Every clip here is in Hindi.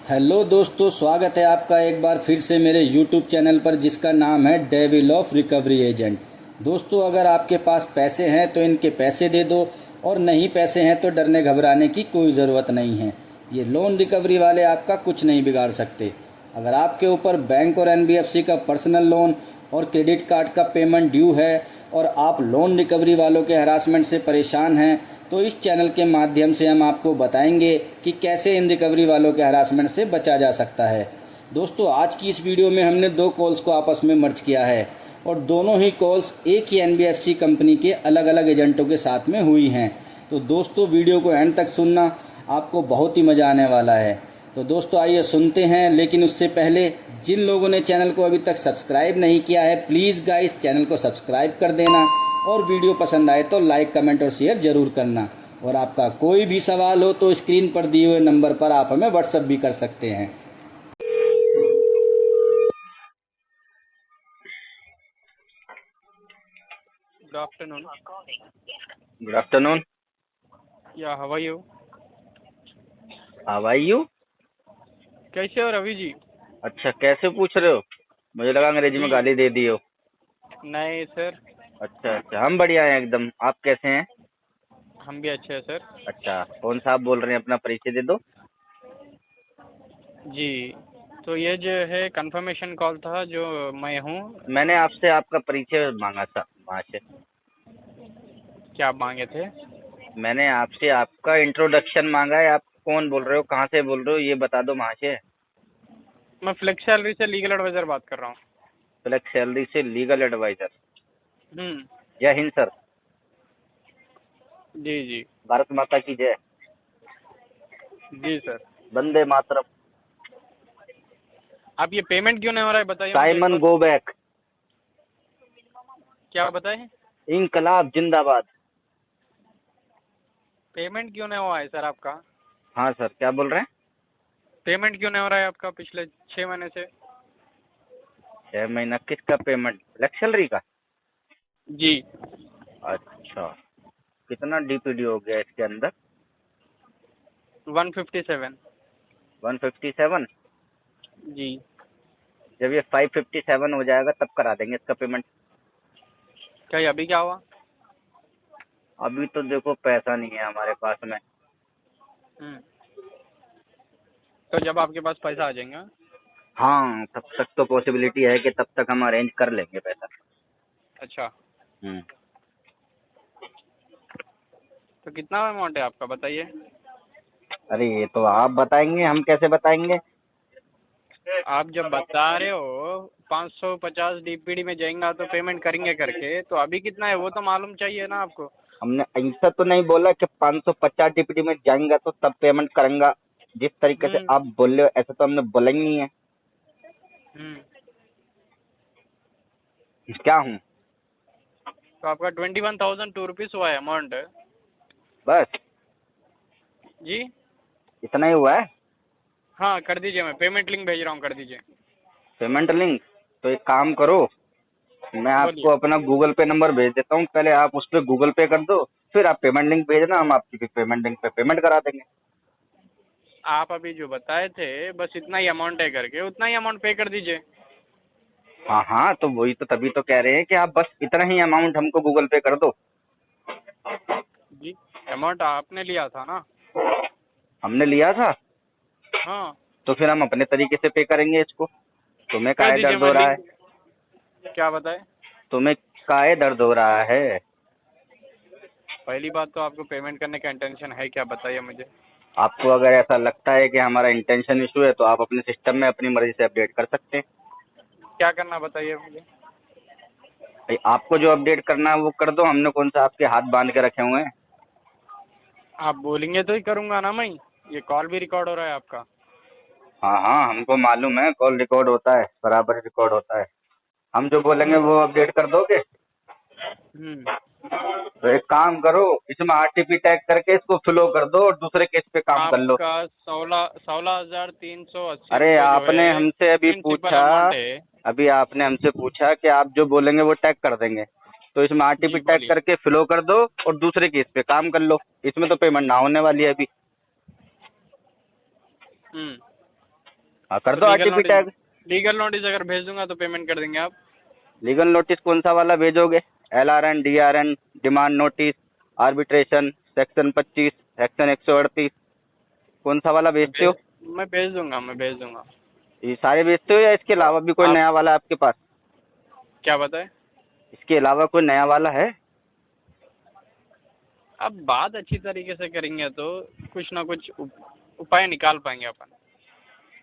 हेलो दोस्तों, स्वागत है आपका एक बार फिर से मेरे यूट्यूब चैनल पर जिसका नाम है डेविल ऑफ रिकवरी एजेंट। दोस्तों, अगर आपके पास पैसे हैं तो इनके पैसे दे दो और नहीं पैसे हैं तो डरने घबराने की कोई ज़रूरत नहीं है। ये लोन रिकवरी वाले आपका कुछ नहीं बिगाड़ सकते। अगर आपके ऊपर बैंक और एनबीएफसी का पर्सनल लोन और क्रेडिट कार्ड का पेमेंट ड्यू है और आप लोन रिकवरी वालों के हरासमेंट से परेशान हैं तो इस चैनल के माध्यम से हम आपको बताएंगे कि कैसे इन रिकवरी वालों के हरासमेंट से बचा जा सकता है। दोस्तों, आज की इस वीडियो में हमने दो कॉल्स को आपस में मर्ज किया है और दोनों ही कॉल्स एक ही एनबीएफसी कंपनी के अलग अलग एजेंटों के साथ में हुई हैं। तो दोस्तों, वीडियो को एंड तक सुनना, आपको बहुत ही मज़ा आने वाला है। तो दोस्तों आइए सुनते हैं, लेकिन उससे पहले जिन लोगों ने चैनल को अभी तक सब्सक्राइब नहीं किया है, प्लीज़ गाइस चैनल को सब्सक्राइब कर देना और वीडियो पसंद आए तो लाइक, कमेंट और शेयर ज़रूर करना। और आपका कोई भी सवाल हो तो स्क्रीन पर दिए हुए नंबर पर आप हमें व्हाट्सएप भी कर सकते हैं। Good afternoon. Good afternoon. Yeah, how are you? How are you? कैसे हो रवि जी? अच्छा, कैसे पूछ रहे हो? मुझे लगा अंग्रेजी में जी गाली दे दी हो। नहीं सर, अच्छा अच्छा, हम बढ़िया हैं एकदम। आप कैसे हैं? हम भी अच्छे हैं सर। अच्छा, कौन सा आप बोल रहे हैं? अपना परिचय दे दो। जी, तो ये जो है कंफर्मेशन कॉल था जो मैं हूँ। मैंने आपसे आपका परिचय मांगा था वहाँ से। क्या मांगे थे? मैंने आपसे आपका इंट्रोडक्शन मांगा है। आप कौन बोल रहे हो, कहाँ से बोल रहे हो, ये बता दो वहाँ से। मैं फ्लेक्स सैलरी से लीगल एडवाइजर बात कर रहा हूँ। फ्लेक्स सैलरी से लीगल एडवाइजर। हम्म। जय हिंद सर। जी जी भारत माता की जय। जी सर। वंदे मातरम। आप ये पेमेंट क्यों नहीं हो रहा है बताइए मुझे एक साइमन बार। Go back. क्या बताए? इंकलाब जिंदाबाद। पेमेंट क्यों नहीं हुआ है सर आपका? हाँ सर, क्या बोल रहे हैं? पेमेंट क्यों नहीं हो रहा है आपका पिछले 6 महीने से? 6 महीना किसका पेमेंट? फ्लेक्स सैलरी का? जी, अच्छा, कितना डीपीडी हो गया इसके अंदर? 157। 157। जी, जब ये 557 हो जाएगा तब करा देंगे इसका पेमेंट। क्या ये अभी क्या हुआ? अभी तो देखो पैसा नहीं है हमारे पास में। हम्म। तो जब आपके पास पैसा आ जाएगा। हाँ, तब तक तो पॉसिबिलिटी है कि तब तक हम अरेंज कर लेंगे पैसा। अच्छा, हम्म। तो कितना अमाउंट है आपका बताइए? अरे ये तो आप बताएंगे, हम कैसे बताएंगे? आप जब बता रहे हो 550 डीपीडी में जाएगा तो पेमेंट करेंगे करके, तो अभी कितना है वो तो मालूम चाहिए ना आपको। हमने ऐसा तो नहीं बोला कि 550 डीपीडी में जाएंगा तो तब पेमेंट करूंगा। जिस तरीके से हम्म आप बोल रहे हो ऐसा तो हमने बोला ही नहीं है। हम्म। क्या हूँ? तो आपका 21,002 रुपीज़ हुआ है अमाउंट। बस जी इतना ही हुआ है? हाँ, कर दीजिए, मैं पेमेंट लिंक भेज रहा हूँ, कर दीजिए। Payment link? तो एक काम करो, मैं आपको बोलिए। अपना गूगल पे नंबर भेज देता हूँ। पहले आप उस पर गूगल पे कर दो, फिर आप पेमेंट लिंक भेजना, हम आपकी पेमेंट लिंक पे पेमेंट करा देंगे। आप अभी जो बताए थे बस इतना ही अमाउंट है करके, उतना ही अमाउंट पे कर दीजिए। हाँ हाँ, तो वही तो, तभी तो कह रहे हैं कि आप बस इतना ही अमाउंट हमको गूगल पे कर दो। जी, अमाउंट आपने लिया था ना? हमने लिया था हाँ, तो फिर हम अपने तरीके से पे करेंगे इसको। तुम्हें कर काहे दीजिए, दर्द मैं हो रहा है? लिंक। क्या बताए? तुम्हें काहे दर्द हो रहा है? पहली बात तो आपको पेमेंट करने का इंटेंशन है क्या बताइए मुझे। आपको अगर ऐसा लगता है कि हमारा इंटेंशन इशू है तो आप अपने सिस्टम में अपनी मर्जी से अपडेट कर सकते हैं। क्या करना बताइए मुझे। भाई, आपको जो अपडेट करना है वो कर दो। हमने कौन सा आपके हाथ बांध के रखे हुए हैं? आप बोलेंगे तो ही करूँगा ना मैं। ये कॉल भी रिकॉर्ड हो रहा है आपका। हाँ हाँ, हमको मालूम है कॉल रिकॉर्ड होता है, बराबर रिकॉर्ड होता है। हम जो बोलेंगे वो अपडेट कर दोगे? हम्म। तो एक काम करो, इसमें आरटीपी टैग करके इसको फ्लो कर दो और दूसरे केस पे काम कर लो। आपका 16,380 अरे रुपये जो आपने है हमसे अभी प्रिंसिपल पूछा, अमाउंट है। अभी आपने हमसे पूछा कि आप जो बोलेंगे वो टैग कर देंगे, तो इसमें जी आरटीपी टैग बोलिए। करके फ्लो कर दो और दूसरे केस पे काम कर लो। इसमें तो पेमेंट ना होने वाली है अभी। हम्म। हाँ कर तो दो आरटीपी टैग। लीगल नोटिस अगर भेज दूंगा तो पेमेंट कर देंगे आप? लीगल नोटिस कौन सा वाला भेजोगे? LRN, DRN, demand notice, arbitration, section 25, section 138, कौन सा वाला भेजते हो? मैं भेज दूंगा, मैं भेज दूंगा। ये सारे भेजते हो या इसके अलावा भी कोई आप नया वाला है आपके पास? क्या बताए? इसके अलावा कोई नया वाला है? अब बात अच्छी तरीके से करेंगे तो कुछ ना कुछ उपाय निकाल पाएंगे अपन।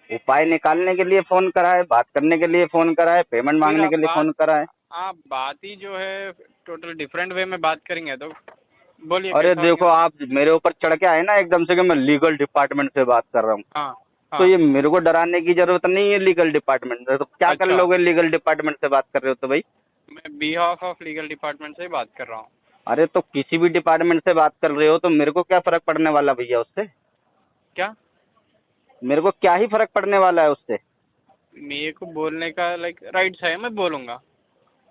उपाय निकालने के लिए फोन करा है, बात करने के लिए फोन करा है, पेमेंट फिर मांगने आप के लिए फोन करा है? आप बात ही जो है टोटल डिफरेंट वे में बात करेंगे तो बोलिए अरे कैसा देखो, होगा? आप मेरे ऊपर चढ़ के आए ना एकदम से कि मैं लीगल डिपार्टमेंट से बात कर रहा हूँ। हाँ तो हाँ। ये मेरे को डराने की जरूरत नहीं है लीगल डिपार्टमेंट से। तो क्या कर अच्छा, लोगे लीगल डिपार्टमेंट से बात कर रहे हो तो भाई? मैं बिहाफ ऑफ लीगल डिपार्टमेंट से बात कर रहा हूँ। अरे तो किसी भी डिपार्टमेंट से बात कर रहे हो तो मेरे को क्या फर्क पड़ने वाला भैया उससे? क्या? मेरे को क्या ही फर्क पड़ने वाला है उससे? मेरे को बोलने का लाइक राइट्स है, मैं बोलूंगा।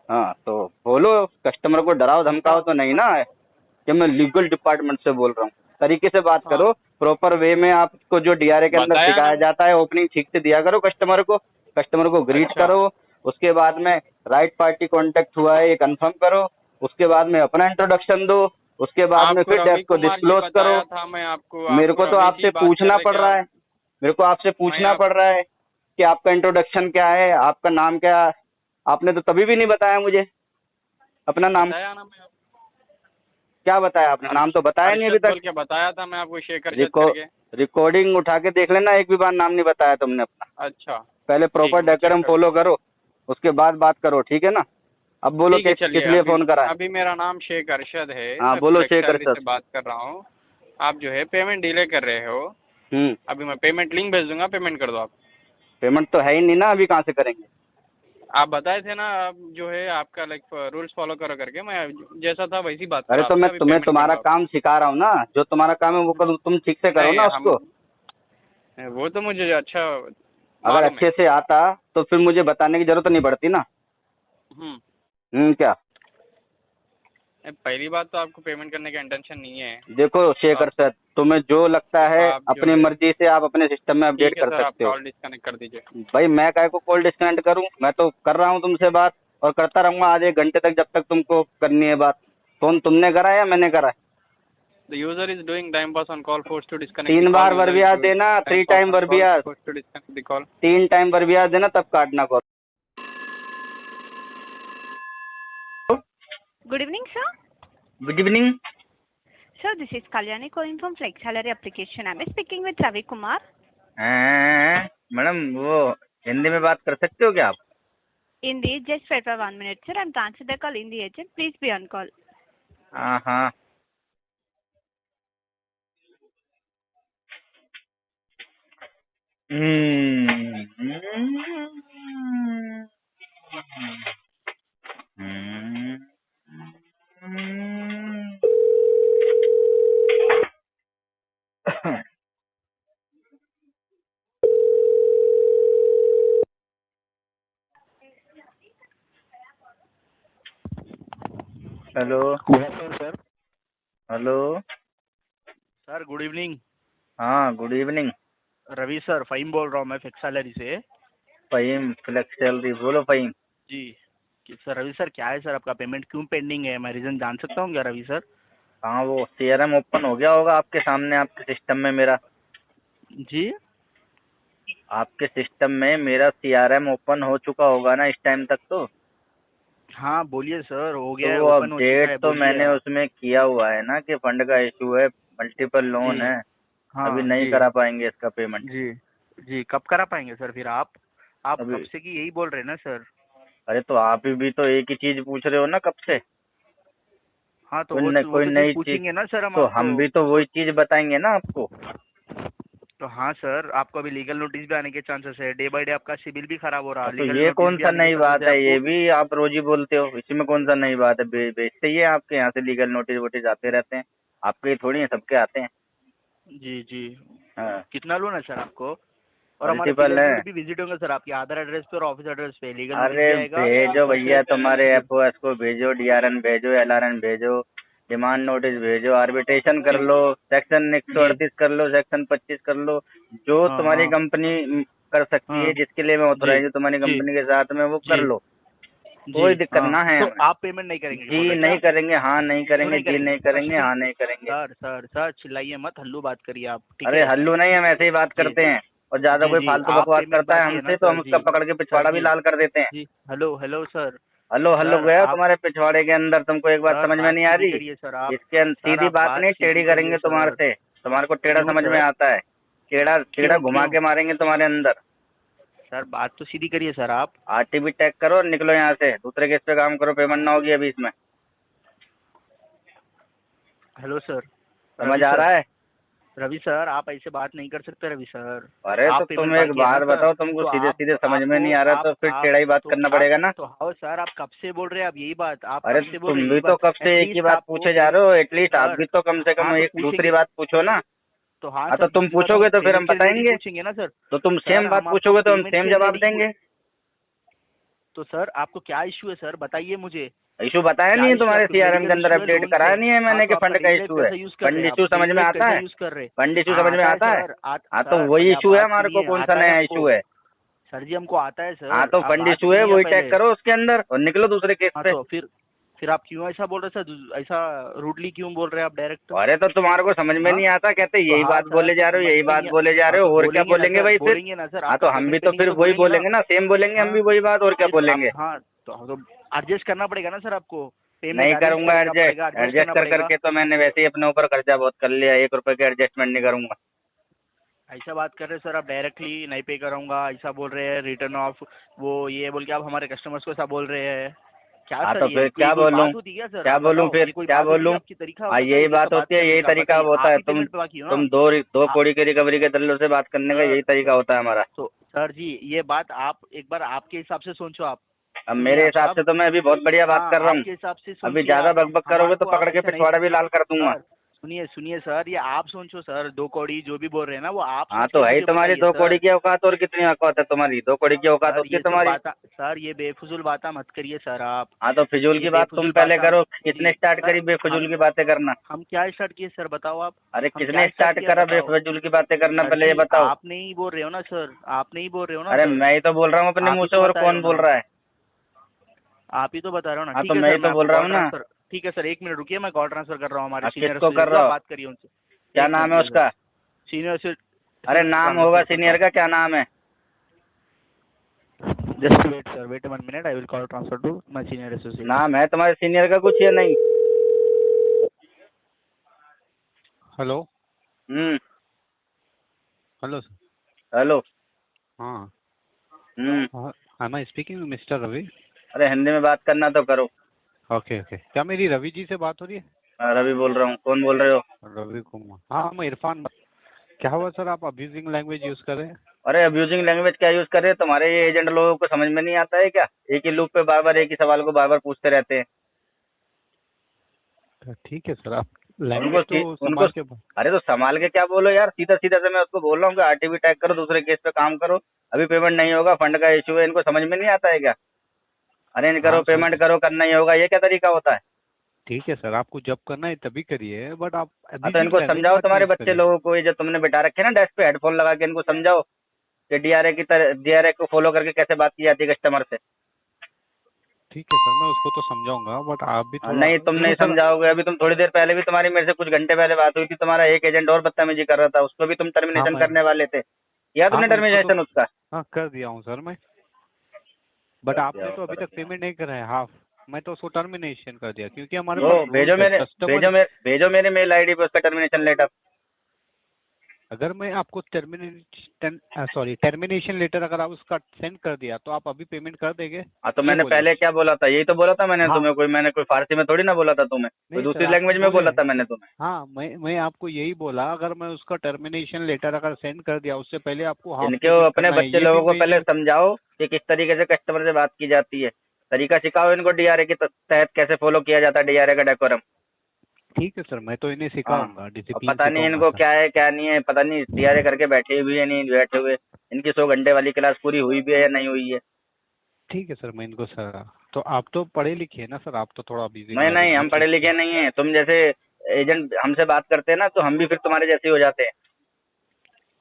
हाँ तो बोलो, कस्टमर को डराओ धमकाओ तो नहीं ना है कि मैं लीगल डिपार्टमेंट से बोल रहा हूँ। तरीके से बात हाँ, करो, प्रॉपर वे में। आपको जो DRA के अंदर बताया सिखाया ना। जाता है ओपनिंग ठीक से दिया करो कस्टमर को ग्रीट अच्छा, करो। उसके बाद में राइट पार्टी कांटेक्ट हुआ है ये कंफर्म करो। उसके बाद में अपना इंट्रोडक्शन दो। उसके बाद में आपको फिर रवि डेट को कुमार जी डिस्क्लोज करो। बताया था, मैं आपको मेरे आपको को तो रवि आपसे जी बात कर पूछना रहे पड़ क्या? रहा है, मेरे को आपसे पूछना मैं पड़ रहा है कि आपका इंट्रोडक्शन क्या है, आपका नाम क्या है। आपने तो तभी भी नहीं बताया मुझे अपना नाम। बताया ना, मैं क्या बताया आपने? नाम तो बताया नहीं अभी अरशद तक। बोल के बताया था मैं आपको, शेखर जत रिको करके। रिकॉर्डिंग उठा के देख लेना, एक भी बार नाम नहीं बताया तुमने अपना। अच्छा, पहले ठीक है, प्रॉपर मैं चेक डेकोरम कर। फॉलो करो, उसके बाद बात करो, ठीक है ना? अब बोलो ठीक है, किस चलिए। लिए अभी फोन करा है? अभी मेरा नाम शेख अरशद है, हाँ मैं बोलो फ्लेक्स शेख सैलरी अरशद। से बात कर रहा हूँ। आप जो है पेमेंट डिले कर रहे हो। हम्म। अभी मैं पेमेंट लिंक भेज दूंगा, पेमेंट कर दो आप। पेमेंट तो है ही नहीं ना, अभी कहाँ से करेंगे? आप बताए थे ना, आप जो है आपका लाइक रूल्स फॉलो करो करके, मैं जैसा था वैसी बात कर अरे रहा तो आपसे। मैं अभी तुम्हें पेमेंट कर तुम्हारा दो आप। काम सिखा रहा हूँ ना, जो तुम्हारा काम है वो करो, तुम ठीक से करो नहीं, ना हम उसको। वो तो मुझे अच्छा अगर मालूम है। अच्छे से आता तो फिर मुझे बताने की जरूरत नहीं पड़ती ना। हम्म। क्या? पहली बात तो आपको पेमेंट करने का इंटेंशन नहीं है। देखो तो शेखर सर, तुम्हें जो लगता तो है आप जो अपनी है, मर्जी से आप अपने सिस्टम में अपडेट ठीक है कर सर, आप सकते हो। कॉल डिस्कनेक्ट कर दीजिए। भाई मैं काहे को कॉल डिस्कनेक्ट करूं? मैं तो कर रहा हूं तुमसे बात और करता रहूंगा आज 1 घंटे तक, जब तक तुमको करनी है बात। फोन तुमने करा है या मैंने करा है? The user is doing time pass on call, forced to disconnect the 3 call. बार User is वर्बियास doing देना, time 3 pass time on call, verbiage, forced to disconnect the call. 3 time verbiage देना तब काटना call. Good evening, sir. Good evening. Sir, this is Kalyani calling from Flex Salary Application. I'm speaking with Ravi Kumar. Madam वो हिंदी में बात कर सकते हो क्या आप? Indeed, just wait for 1 minute, sir. I'm transferring the call in the agent. Please be on call. हाँ हाँ। Hmm, hmm, hello good afternoon sir. Hello. Sir good evening. हाँ good evening. Ravi sir, Faheem बोल रहा हूँ मैं फ्लेक्स सैलरी से। फ़हीम फ्लेक्स सैलरी, बोलो फ़हीम। जी सर। रवि सर क्या है सर, आपका पेमेंट क्यों पेंडिंग है? मैं रीज़न जान सकता हूँ क्या रवि सर? हाँ वो CRM ओपन हो गया होगा आपके सामने, आपके सिस्टम में मेरा। जी आपके सिस्टम में मेरा CRM ओपन हो चुका होगा ना इस टाइम तक तो। हाँ बोलिए सर, हो गया तो है, वो ओपन हो चुका अपडेट है, तो बोलिए मैंने आप। उसमें किया हुआ है ना कि फंड का इशू है, मल्टीपल लोन जी है, अभी हाँ नहीं जी करा पाएंगे इसका पेमेंट। जी जी, कब करा पाएंगे सर फिर आप अभी कब से की यही बोल रहे हैं ना सर? अरे तो आप भी तो एक ही चीज पूछ रहे हो ना कब से। हाँ तो वो कोई तो चीज़ नई चीज, पूछेंगे ना सर हम तो आपको। हम भी तो वही चीज बताएंगे ना आपको। तो हाँ सर, आपको अभी लीगल नोटिस भी आने के चांसेस है। डे बाय डे आपका सिबिल भी खराब हो रहा है, तो लीगल ये नोटिस कौन भी सा आने के नई चांसेस बात है है? ये आपको। भी आप रोज ही बोलते हो, इसमें कौन सा नई बात है? भेजते ही है आपके यहाँ से लीगल नोटिस वोटिस आते रहते हैं, आपके ही थोड़ी है, सबके आते हैं। जी जी। हाँ कितना लोन है सर आपको? और हमारे मल्टीपल है। पीडब्ल्यूडी भी विजिट होंगे सर आपके आधार एड्रेस पे और ऑफिस एड्रेस पे। लीगल नोटिस अरे भी आएगा भेजो और भैया, फिर तुम्हारे जी FOS को भेजो, DRN भेजो, LRN भेजो, डिमांड नोटिस भेजो, आर्बिट्रेशन कर लो, सेक्शन जी 138 कर लो, सेक्शन 25 कर लो, जो हाँ तुम्हारी हाँ कंपनी कर सकती है, हाँ। जिसके लिए मैं ऑथोराइज हूँ तुम्हारी जी। कंपनी के साथ में, वो कर जी। लो, कोई जी, दिक्कत हाँ। ना है तो हमें। आप पेमेंट नहीं करेंगे बोल जी रहे नहीं क्या? करेंगे, हाँ नहीं क्यों करेंगे, नहीं जी करेंगे? नहीं करेंगे, सुनिए, हाँ नहीं करेंगे। सर चिल्लाइए मत, हल्लू बात करिए आप, ठीक अरे है? हल्लू नहीं, हम ऐसे ही बात जी। करते हैं, और ज्यादा जी, कोई जी, फालतू आप बकवास पेमेंट करता है बाकी है ना हमसे तो सर हम उसका जी। पकड़ के सर पिछवाड़ा भी जी। लाल कर देते हैं। जी, hello hello sir. Hello hello sir गया आप तुम्हारे पिछवाड़े के अंदर, तुमको एक बात सर समझ में बात नहीं आ सीधी रही? करिए सर आप। इसके सर सीधी आप बात बात नहीं, टेढ़ी सीधी करेंगे करिए तुम्हारे सर। से, तुम्हारे को टेढ़ा क्यों समझ में सर? आता है, टेढ़ा टेढ़ा क्यों घुमा क्यों? के मारेंगे तुम्हारे अंदर। सर बात तो सीधी करिए सर आप। आरटीबी टैग करो और निकलो यहाँ से, दूसरे केस पे काम करो, पेमेंट ना होगी अभी इसमें, हेलो सर। समझ आ रहा है? रवि सर आप ऐसे बात नहीं कर सकते रवि सर। अरे आप तो पेमेंट तुम एक बाकी है ना बात सर? बताओ, तुमको तो सीधे आप सीधे समझ में आपको नहीं आ रहा तो फिर आप टेढ़ा ही बात तो करना क्या पड़ेगा ना। तो हाँ सर आप कब से बोल रहे हैं आप यही बात? आप अरे कब से तो बोल रहे तुम हैं भी यही तो बात? कब से एक ही एटलीस्ट बात आपको पूछे जा रहे हो, एटलीस्ट आप सर भी तो कम से कम हाँ तो एक दूसरी पूछेंगे। बात पूछो ना। तो हाँ हाँ सर तो तुम दूसरी बात हम पूछोगे तो फिर हम पेमेंट के रिलेटेड बताएंगे, पूछेंगे ना सर। तो तुम सर सेम बात हम आपको पूछोगे तो हम पेमेंट सेम के जवाब रिलेटेड देंगे। तो सर आपको क्या इश्यू है सर, बताइए मुझे। इशू बताया क्या नहीं है इश्यू तुम्हारे आपको? सीआरएम के मेडिकल अंदर, इश्यू है, अपडेट लोन कराया है? नहीं है हाँ मैंने तो कि आप फंड का डेली लाइफ इशू है, कैसे यूज कर रहे फंड हैं? आप इशू समझ डेली में लाइफ आता कैसे है, यूज कर रहे हैं? फंड इशू हाँ समझ में आता है। सर हाँ तो सर वही पहले आप इशू है बात हमारे को, सुनिए, कौन सा आता है नया आपको? इशू है? सर जी हमको आता है हाँ सर, तो आप फंड बात इशू है, सुनिए वही टैग पहले। करो उसके अंदर और निकलो दूसरे केस हाँ पे। तो फिर आप क्यों ऐसा बोल रहे हैं सर? ऐसा रूडली क्यों बोल रहे हैं आप डायरेक्ट? अरे तो तुम्हारे को समझ में हाँ नहीं आता, कहते तो यही हाँ बात सर बोले तो जा रहे हो, समझ यही में बात नहीं बोले जा हाँ रहे हो, तो और क्या बोलेंगे ना बोलेंगे सर, भाई फिर? बोलेंगे ना सर, हाँ तो आपका हम भी पेमेंट तो पेंडिंग है फिर तो वही बोलेंगे ना। बोलेंगे ना, सेम बोलेंगे हम हाँ भी वही बात, और क्या फिर आप बोलेंगे? हाँ तो एडजस्ट करना पड़ेगा ना सर आपको। पेमेंट नहीं अरेंज करूंगा करना एडजस्ट, पड़ेगा, एडजस्ट एडजस्ट करना कर पड़ेगा। करके तो मैंने वैसे ही अपने ऊपर खर्चा बहुत कर लिया, 1 रुपए के एडजस्टमेंट नहीं करूंगा। ऐसा बात कर रहे हैं सर आप, डायरेक्टली नहीं पे कराऊंगा ऐसा बोल रहे हैं, रिटर्न ऑफ वो ये बोल के आप हमारे कस्टमर्स को ऐसा बोल रहे हैं। क्या हाँ सर तो ये फिर कोई क्या कोई बोलूं, बात होती है क्या सर? क्या आप बोलूं बताओ, फिर ये कोई क्या बात होती है बोलूं? आपकी? तरीका हाँ होता है सर यही इधर से बात बात होती है, करने यही का? तरीका बताइए, होता आप है। ही पेमेंट पे बाकी हो ना? तुम दो आ- कौड़ी के रिकवरी के दल्लों से बात करने का सर यही तरीका होता है हमारा। तो सर जी ये बात आप एक बार आपके हिसाब से सोचो आप। अब सुनिए मेरे आप हिसाब सब। से तो मैं अभी बहुत बढ़िया बात हाँ कर रहा हूँ, आपके हिसाब से अभी सोचिए ज्यादा आप। बकबक करोगे तो हमको पकड़ आप के ऐसा नहीं पिछवाड़ा भी लाल कर दूंगा। सर सुनिए सुनिए सर, ये आप सोचो सर, 2 कौड़ी जो भी बोल रहे हैं ना वो आप हाँ सोच तो के है ही, मुझे तुम्हारी बताइए 2 कौड़ी सर। की औकात, और कितनी औकात है तुम्हारी? 2 कौड़ी की औकात सर होती है ये सब तुम्हारी। बात सर ये बेफजूल बातें मत करिए सर आप। हाँ तो फिजूल ये की बात तुम बेफजूल पहले बातें करो, जी किसने स्टार्ट सर करी बेफजूल हम की बातें करना? हम क्या स्टार्ट किए सर बताओ आप? अरे हम किसने क्या स्टार्ट स्टार्ट किया करा बताओ? बेफजूल की बातें करना, सर पहले ये जी बताओ। आप नहीं बोल रहे हो ना सर, आप नहीं बोल रहे हो ना अरे सर, मैं ही तो बोल रहा हूँ अपने आप मुंह ही से, तो और बता रहे कौन हो बोल ना, रहा है? आप ही तो बता रहे हो ना। हाँ ठीक तो है मैं सर ही मैं तो बोल आपको रहा कॉल हूँ ना। ट्रांसफर ठीक है सर 1 मिनट रुकिए, मैं कॉल ट्रांसफर कर रहा हूँ हमारे अब सीनियर किसको कर एसोसिएट रहा को, हो? बात करिए उनसे। क्या 1 मिनट नाम है रुकिए सर, उसका? सीनियर अरे एसोसिएट को नाम होगा ट्रांसफर करता सीनियर हूँ। का, क्या नाम है? Just wait sir, wait 1 minute, I will call transfer to my senior associate. नाम है तुम्हारे सीनियर का कुछ या नहीं? Hello hmm. Hello hello. हाँ hmm. Am I speaking mister Ravi? अरे हिंदी में बात करना तो करो। ओके ओके, क्या मेरी रवि जी से बात हो रही है? रवि बोल रहा हूँ, कौन बोल रहे हो? रवि कुमार, हाँ मैं इरफान। क्या हुआ सर, आप अब्यूजिंग लैंग्वेज यूज कर रहे हैं? अरे अब्यूजिंग लैंग्वेज क्या यूज कर रहे हैं? तुम्हारे ये एजेंट लोगों को समझ में नहीं आता है क्या? एक ही लूप पे बार बार एक ही सवाल को बार बार पूछते रहते हैं। तो ठीक है सर, आप उनको लैंग्वेज तो उनको संभाल के अरे तो संभाल के क्या बोलो यार, सीधा सीधा से मैं उसको बोल रहा हूँ कि आरटीबी टैग करो, दूसरे केस पे काम करो, अभी पेमेंट नहीं होगा, फंड का इशू है, इनको समझ में नहीं आता है क्या? अरेंज करो, हाँ सर पेमेंट करो, करना ही होगा, ये क्या तरीका होता है? ठीक है सर, आपको जब करना है तभी करिए, बट आप हाँ तो अब्यूजिंग इनको लैंग्वेज समझाओ, मत तुम्हारे यूज बच्चे करिए। लोगों को, ये जो तुमने बिठा रखे हैं ना डेस्क पे हेडफोन लगा के, इनको समझाओ कि डीआरए को फॉलो करके कैसे बात की जाती है कस्टमर से। ठीक है सर, मैं उसको तो समझाऊंगा, बट आप भी थोड़ा नहीं तुम देखो नहीं सर। समझाओगे, अभी तुम थोड़ी देर पहले भी तुम्हारी मेरे से कुछ घंटे पहले बात हुई थी, तुम्हारा एक एजेंट और बदतमीजी कर रहा था, उसको भी तुम हाँ टर्मिनेशन मैं करने वाले थे, किया हाँ तुमने मैं उसको तो टर्मिनेशन उसका? हाँ कर दिया हूँ सर मैं, बट कर आपने दिया तो अभी कर तक दिया। पेमेंट नहीं करा है हाफ। मैं तो उसको टर्मिनेशन कर दिया क्योंकि हमारे वो पास भेजो रूल्स है मेरे कस्टमर। भेजो मेरे मेल आईडी पे उसका टर्मिनेशन लेटर। अगर मैं आपको टर्मिनेशन लेटर अगर आप उसका सेंड कर दिया तो आप अभी पेमेंट कर देंगे? हाँ तो ये मैंने बोलिए। पहले क्या बोला था, यही तो बोला था मैंने हाँ तुम्हें, मैंने कोई फारसी में थोड़ी ना बोला था तुम्हें, कोई नहीं सर, दूसरी आपने लैंग्वेज में बोले बोला था मैंने तुम्हें। हाँ मैं आपको यही बोला, अगर मैं उसका टर्मिनेशन लेटर अगर सेंड कर दिया उससे पहले आपको हाफ इनके पेमेंट अपने करना है, बच्चे ये भी लोगों को पहले मैं। समझाओ कि किस तरीके से कस्टमर से बात की जाती है, तरीका सिखाओ इनको, डीआरए के तहत कैसे फॉलो किया जाता है डीआरए का डेकोरम। ठीक है सर, मैं तो इन्हें हाँ। सिखाऊंगा, और डिसिप्लिन पता नहीं सिखाऊंगा इनको सर। क्या है क्या नहीं है, पता नहीं डीआरए करके बैठे हुए या नहीं बैठे हुए, इनकी 100 घंटे वाली क्लास पूरी हुई भी है या नहीं हुई है। ठीक है सर, मैं इनको सर, तो आप तो पढ़े लिखे हैं ना सर, आप तो थोड़ा बिजी मैं नहीं, हम पढ़े लिखे नहीं है, तुम जैसे एजेंट हमसे बात करते हैं ना तो हम भी फिर तुम्हारे जैसे ही हो जाते हैं।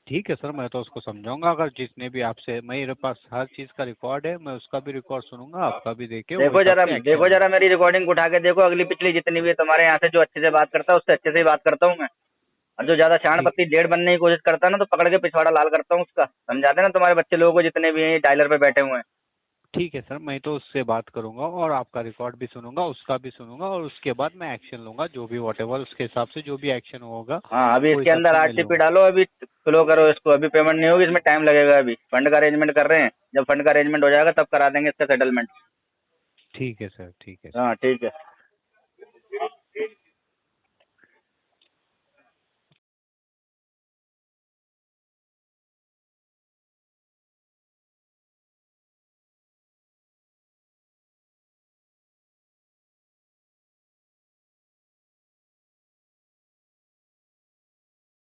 ठीक है सर, मैं तो उसको समझाऊंगा। अगर जितने भी आपसे, मेरे पास हर चीज का रिकॉर्ड है, मैं उसका भी रिकॉर्ड सुनूंगा, आपका भी देके देखो जरा मेरी रिकॉर्डिंग उठा के देखो, अगली पिछली जितनी भी है तुम्हारे यहाँ से, जो अच्छे से बात करता है उससे अच्छे से ही बात करता हूँ मैं। और जो ज्यादा शान पत्ती डेढ़ बनने की कोशिश करता है ना, तो पकड़ के पिछवाड़ा लाल करता हूँ उसका। समझाते ना तुम्हारे बच्चे लोगों को जितने भी हैं डायलर पे बैठे हुए हैं। ठीक है सर, मैं तो उससे बात करूंगा और आपका रिकॉर्ड भी सुनूंगा, उसका भी सुनूंगा, और उसके बाद मैं एक्शन लूंगा, जो भी वॉटेवर उसके हिसाब से जो भी एक्शन होगा। हाँ, अभी वो इसके हिसाब अंदर से मैं आरटीपी लूंगा। डालो, अभी फ्लो करो इसको। अभी पेमेंट नहीं होगी, इसमें टाइम लगेगा। अभी फंड का अरेंजमेंट कर रहे हैं, जब फंड का अरेंजमेंट हो जाएगा तब करा देंगे इसका सेटलमेंट। ठीक है सर, ठीक है सर। हाँ ठीक है।